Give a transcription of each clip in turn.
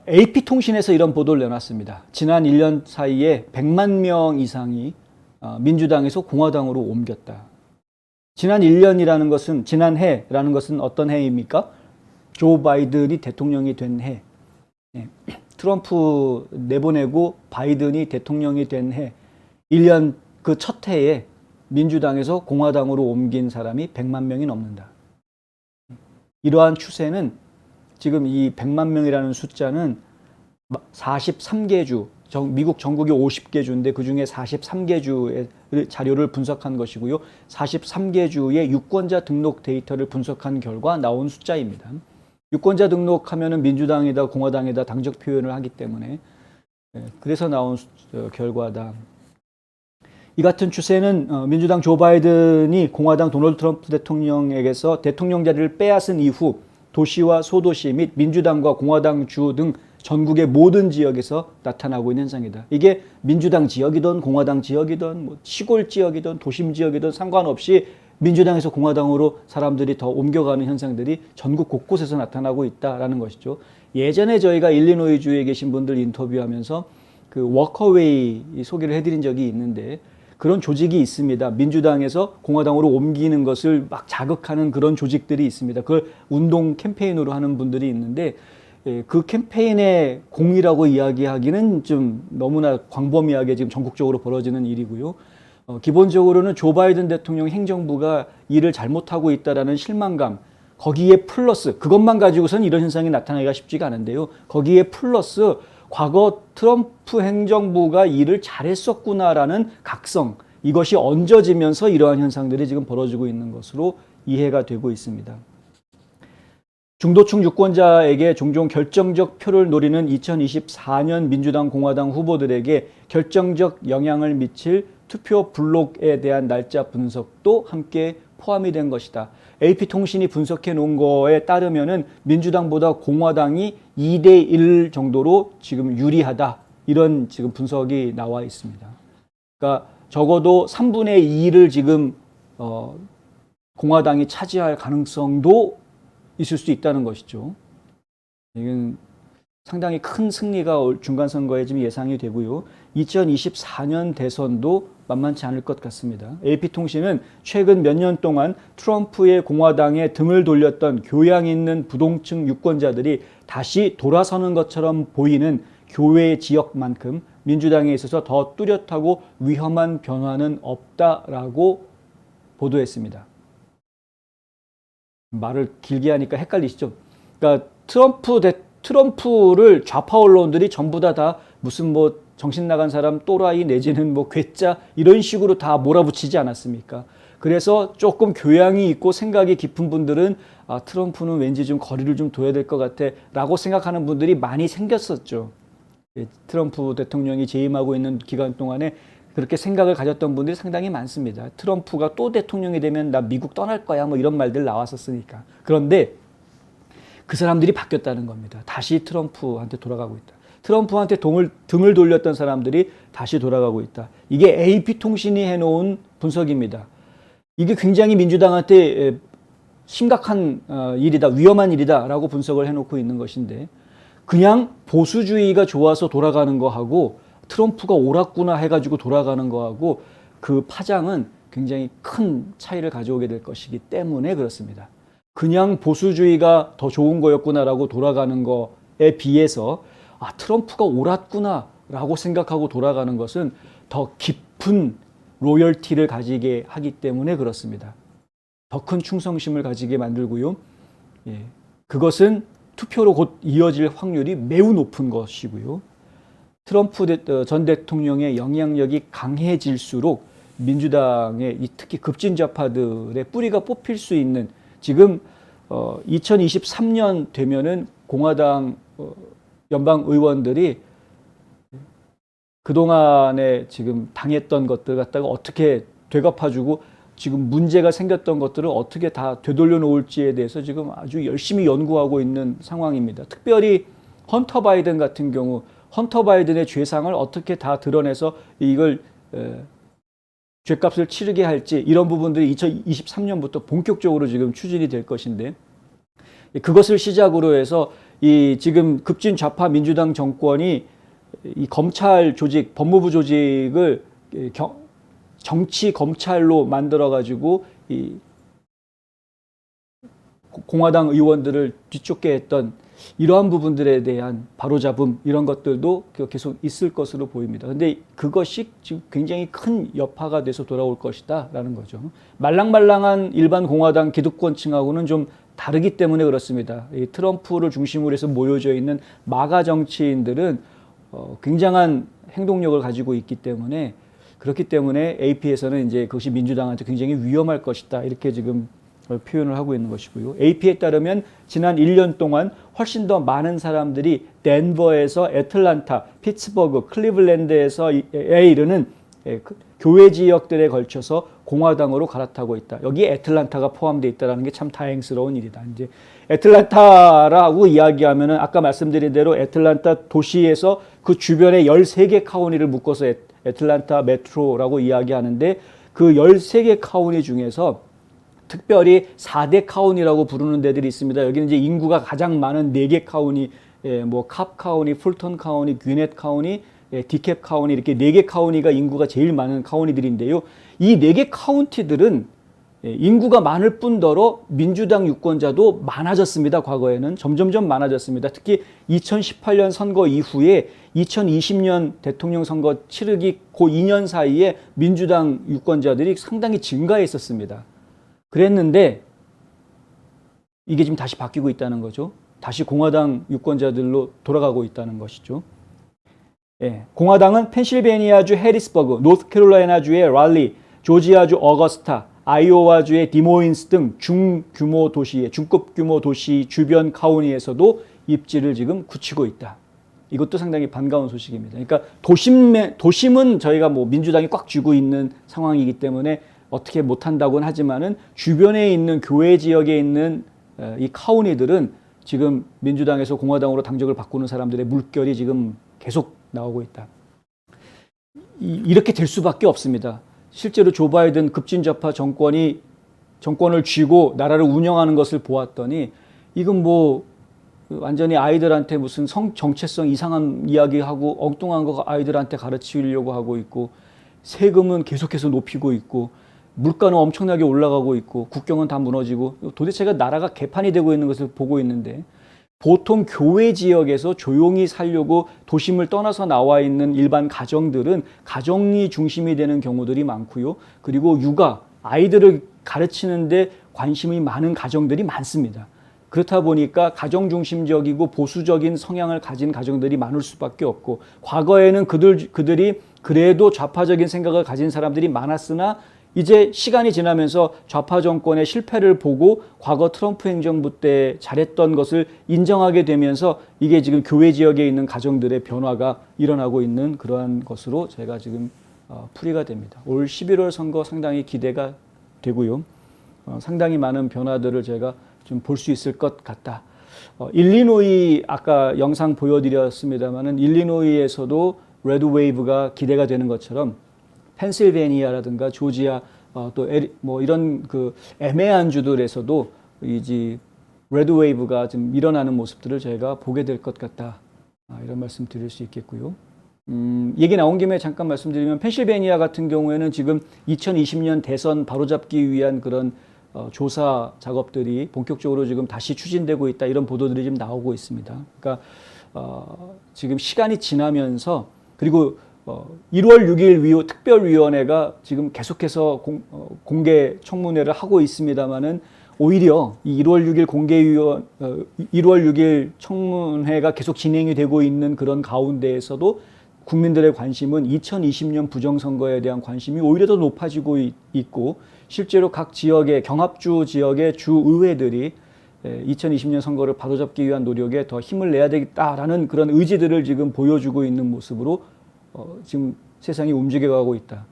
AP통신에서 이런 보도를 내놨습니다. 지난 1년 사이에 100만 명 이상이 민주당에서 공화당으로 옮겼다. 지난 1년이라는 것은, 지난 해라는 것은 어떤 해입니까? 조 바이든이 대통령이 된 해. 트럼프 내보내고 바이든이 대통령이 된 해. 1년 그 첫 해에 민주당에서 공화당으로 옮긴 사람이 100만 명이 넘는다. 이러한 추세는 지금 이 100만 명이라는 숫자는 43개 주, 미국 전국이 50개 주인데 그중에 43개 주의 자료를 분석한 것이고요. 43개 주의 유권자 등록 데이터를 분석한 결과 나온 숫자입니다. 유권자 등록하면은 민주당이다 공화당이다 당적 표현을 하기 때문에 그래서 나온 결과다. 이 같은 추세는 민주당 조 바이든이 공화당 도널드 트럼프 대통령에게서 대통령 자리를 빼앗은 이후 도시와 소도시 및 민주당과 공화당 주 등 전국의 모든 지역에서 나타나고 있는 현상이다. 이게 민주당 지역이든 공화당 지역이든 뭐 시골 지역이든 도심 지역이든 상관없이 민주당에서 공화당으로 사람들이 더 옮겨가는 현상들이 전국 곳곳에서 나타나고 있다라는 것이죠. 예전에 저희가 일리노이주에 계신 분들 인터뷰하면서 그 워커웨이 소개를 해드린 적이 있는데 그런 조직이 있습니다. 민주당에서 공화당으로 옮기는 것을 막 자극하는 그런 조직들이 있습니다. 그걸 운동 캠페인으로 하는 분들이 있는데 그 캠페인의 공이라고 이야기하기는 좀 너무나 광범위하게 지금 전국적으로 벌어지는 일이고요. 기본적으로는 조 바이든 대통령 행정부가 일을 잘못하고 있다라는 실망감, 거기에 플러스, 그것만 가지고선 이런 현상이 나타나기가 쉽지가 않은데요. 거기에 플러스 과거 트럼프 행정부가 일을 잘했었구나라는 각성, 이것이 얹어지면서 이러한 현상들이 지금 벌어지고 있는 것으로 이해가 되고 있습니다. 중도층 유권자에게 종종 결정적 표를 노리는 2024년 민주당 공화당 후보들에게 결정적 영향을 미칠 투표 블록에 대한 날짜 분석도 함께 포함이 된 것이다. AP통신이 분석해 놓은 거에 따르면은 민주당보다 공화당이 2대1 정도로 지금 유리하다. 이런 지금 분석이 나와 있습니다. 그러니까 적어도 3분의 2를 지금 공화당이 차지할 가능성도 있을 수 있다는 것이죠. 이건 상당히 큰 승리가 중간선거에 지금 예상이 되고요. 2024년 대선도 만만치 않을 것 같습니다. AP통신은 최근 몇 년 동안 트럼프의 공화당에 등을 돌렸던 교양 있는 부동층 유권자들이 다시 돌아서는 것처럼 보이는 교외 지역만큼 민주당에 있어서 더 뚜렷하고 위험한 변화는 없다라고 보도했습니다. 말을 길게 하니까 헷갈리시죠? 그러니까 트럼프를 좌파 언론들이 전부 다 무슨 뭐 정신 나간 사람 또라이 내지는 뭐 괴짜 이런 식으로 다 몰아붙이지 않았습니까? 그래서 조금 교양이 있고 생각이 깊은 분들은 트럼프는 왠지 좀 거리를 좀 둬야 될 것 같아 라고 생각하는 분들이 많이 생겼었죠. 트럼프 대통령이 재임하고 있는 기간 동안에 그렇게 생각을 가졌던 분들이 상당히 많습니다. 트럼프가 또 대통령이 되면 나 미국 떠날 거야 뭐 이런 말들 나왔었으니까. 그런데 그 사람들이 바뀌었다는 겁니다. 다시 트럼프한테 돌아가고 있다. 트럼프한테 등을 돌렸던 사람들이 다시 돌아가고 있다. 이게 AP통신이 해놓은 분석입니다. 이게 굉장히 민주당한테 심각한 일이다, 위험한 일이다 라고 분석을 해놓고 있는 것인데 그냥 보수주의가 좋아서 돌아가는 거하고 트럼프가 옳았구나 해가지고 돌아가는 거하고 그 파장은 굉장히 큰 차이를 가져오게 될 것이기 때문에 그렇습니다. 그냥 보수주의가 더 좋은 거였구나라고 돌아가는 거에 비해서 트럼프가 옳았구나라고 생각하고 돌아가는 것은 더 깊은 로열티를 가지게 하기 때문에 그렇습니다. 더 큰 충성심을 가지게 만들고요. 그것은 투표로 곧 이어질 확률이 매우 높은 것이고요. 트럼프 전 대통령의 영향력이 강해질수록 민주당의 특히 급진좌파들의 뿌리가 뽑힐 수 있는 지금 2023년 되면은 공화당 연방 의원들이 그동안에 지금 당했던 것들 갖다가 어떻게 되갚아주고 지금 문제가 생겼던 것들을 어떻게 다 되돌려 놓을지에 대해서 지금 아주 열심히 연구하고 있는 상황입니다. 특별히 헌터 바이든 같은 경우 헌터 바이든의 죄상을 어떻게 다 드러내서 이걸 죄값을 치르게 할지 이런 부분들이 2023년부터 본격적으로 지금 추진이 될 것인데 그것을 시작으로 해서 이 지금 급진 좌파 민주당 정권이 이 검찰 조직, 법무부 조직을 정치 검찰로 만들어 가지고 이 공화당 의원들을 뒤쫓게 했던 이러한 부분들에 대한 바로잡음 이런 것들도 계속 있을 것으로 보입니다. 근데 그것이 지금 굉장히 큰 여파가 돼서 돌아올 것이다라는 거죠. 말랑말랑한 일반 공화당 기득권층하고는 좀 다르기 때문에 그렇습니다. 이 트럼프를 중심으로 해서 모여져 있는 마가 정치인들은 굉장한 행동력을 가지고 있기 때문에 그렇기 때문에 AP에서는 이제 그것이 민주당한테 굉장히 위험할 것이다 이렇게 지금 표현을 하고 있는 것이고요. AP에 따르면 지난 1년 동안 훨씬 더 많은 사람들이 덴버에서 애틀란타, 피츠버그, 클리블랜드에서에 이르는 교외 지역들에 걸쳐서 공화당으로 갈아타고 있다. 여기에 애틀란타가 포함되어 있다는 게 참 다행스러운 일이다. 이제 애틀란타라고 이야기하면은 아까 말씀드린 대로 애틀란타 도시에서 그 주변에 13개 카운티를 묶어서 애틀란타 메트로라고 이야기하는데 그 13개 카운티 중에서 특별히 4대 카운티라고 부르는 데들이 있습니다. 여기는 이제 인구가 가장 많은 4개 카운티, 뭐 캅 카운티, 풀턴 카운티, 귀넷 카운티, 디캡 카운티 이렇게 4개 카운티가 인구가 제일 많은 카운티들인데요. 이 4개 카운티들은 인구가 많을 뿐더러 민주당 유권자도 많아졌습니다. 과거에는 점점점 많아졌습니다. 특히 2018년 선거 이후에 2020년 대통령 선거 치르기 그 2년 사이에 민주당 유권자들이 상당히 증가했었습니다. 그랬는데 이게 지금 다시 바뀌고 있다는 거죠. 다시 공화당 유권자들로 돌아가고 있다는 것이죠. 예, 공화당은 펜실베니아주 해리스버그, 노스캐롤라이나주의 랄리, 조지아주 어거스타, 아이오와주의 디모인스 등 중규모 도시, 중급 규모 도시 주변 카운티에서도 입지를 지금 굳히고 있다. 이것도 상당히 반가운 소식입니다. 그러니까 도심은 저희가 뭐 민주당이 꽉 쥐고 있는 상황이기 때문에 어떻게 못한다고는 하지만은 주변에 있는 교외 지역에 있는 이 카운티들은 지금 민주당에서 공화당으로 당적을 바꾸는 사람들의 물결이 지금 계속 나오고 있다. 이렇게 될 수밖에 없습니다. 실제로 조 바이든 급진좌파 정권을 쥐고 나라를 운영하는 것을 보았더니 이건 뭐 완전히 아이들한테 무슨 정체성 이상한 이야기하고 엉뚱한 거 아이들한테 가르치려고 하고 있고 세금은 계속해서 높이고 있고 물가는 엄청나게 올라가고 있고 국경은 다 무너지고 도대체가 나라가 개판이 되고 있는 것을 보고 있는데 보통 교외 지역에서 조용히 살려고 도심을 떠나서 나와 있는 일반 가정들은 가정이 중심이 되는 경우들이 많고요. 그리고 육아, 아이들을 가르치는데 관심이 많은 가정들이 많습니다. 그렇다 보니까 가정 중심적이고 보수적인 성향을 가진 가정들이 많을 수밖에 없고 과거에는 그들이 그래도 좌파적인 생각을 가진 사람들이 많았으나 이제 시간이 지나면서 좌파 정권의 실패를 보고 과거 트럼프 행정부 때 잘했던 것을 인정하게 되면서 이게 지금 교외 지역에 있는 가정들의 변화가 일어나고 있는 그러한 것으로 제가 지금 풀이가 됩니다. 올 11월 선거 상당히 기대가 되고요. 상당히 많은 변화들을 제가 좀 볼 수 있을 것 같다. 일리노이 아까 영상 보여드렸습니다만은 일리노이에서도 레드 웨이브가 기대가 되는 것처럼 펜실베니아라든가 조지아 또 뭐 이런 그 애매한 주들에서도 이제 레드 웨이브가 좀 일어나는 모습들을 저희가 보게 될 것 같다. 이런 말씀 드릴 수 있겠고요. 얘기 나온 김에 잠깐 말씀드리면 펜실베니아 같은 경우에는 지금 2020년 대선 바로잡기 위한 그런 조사 작업들이 본격적으로 지금 다시 추진되고 있다. 이런 보도들이 지금 나오고 있습니다. 그러니까 지금 시간이 지나면서 그리고 1월 6일 특별위원회가 지금 계속해서 공개 청문회를 하고 있습니다만은 오히려 이 1월 6일 청문회가 계속 진행이 되고 있는 그런 가운데에서도 국민들의 관심은 2020년 부정선거에 대한 관심이 오히려 더 높아지고 있고 실제로 각 지역의 경합주 지역의 주의회들이 2020년 선거를 바로잡기 위한 노력에 더 힘을 내야 되겠다라는 그런 의지들을 지금 보여주고 있는 모습으로 지금 세상이 움직여가고 있다.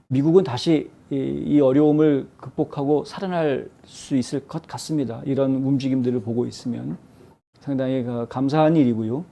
미국은 다시 이 어려움을 극복하고 살아날 수 있을 것 같습니다. 이런 움직임들을 보고 있으면 상당히 감사한 일이고요.